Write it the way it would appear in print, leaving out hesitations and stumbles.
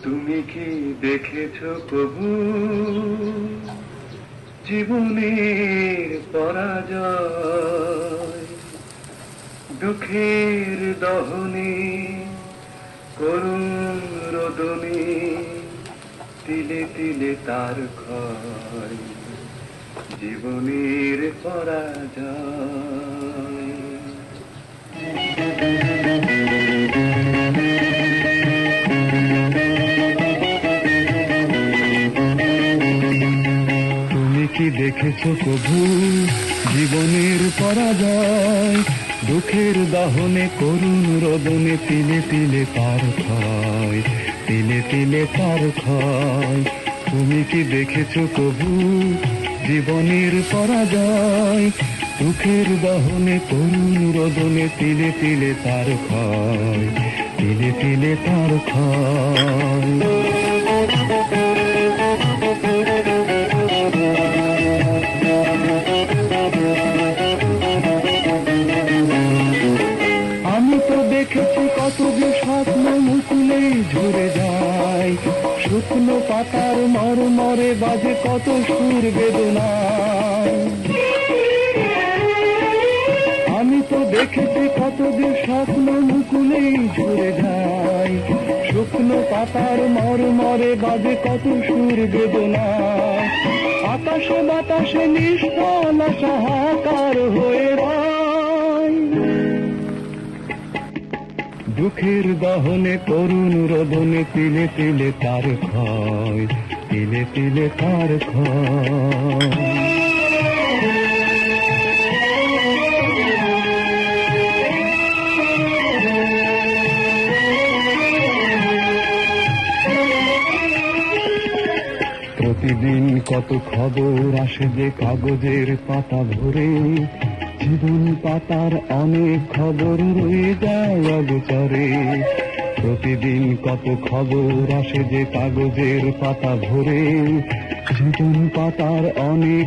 তুমি কি দেখেছো কবু জীবনের পরাজয়? দুঃখের দহনে করুণ রোদনে তিলে তিলে তার ক্ষয়, জীবনের পরাজয়। তুমি কি দেখেছো কবু জীবনের পরাজয়? দুঃখের দহনে করুণ রোদনে তিলে তিলে তার ক্ষয়, তিলে তিলে তার ক্ষয়। তুমি কি দেখেছো কবু জীবনের পরাজয়? দুঃখের দহনে করুণ রোদনে তিলে তিলে তার ক্ষয়, তিলে তিলে তার ক্ষয়। আমি তো দেখেছি কত যে স্বপ্ন মুকুলেই ঝরে যায়, শুকনো পাতার মরমরে বাজে কত সুর বেদনায়। আমি তো দেখেছি কত যে স্বপ্ন মুকুলেই ঝরে যায়, শুকনো পাতার মরমরে বাজে কত সুর বেদনায়। আকাশে বাতাসে নিষ্ফল হাহাকার হয়ে রয়, দুঃখের দহনে করুণ রোদনে তিলে তিলে তার ক্ষয়, তিলে তিলে তার ক্ষয়। প্রতিদিন কত খবর আসে যে কাগজের পাতা ভরে, জীবন পাতার অনেক খবর রয়ে যায় অগোচরে। প্রতিদিন কত খবর আসে যে কাগজের পাতা ভরে, জীবন পাতার অনেক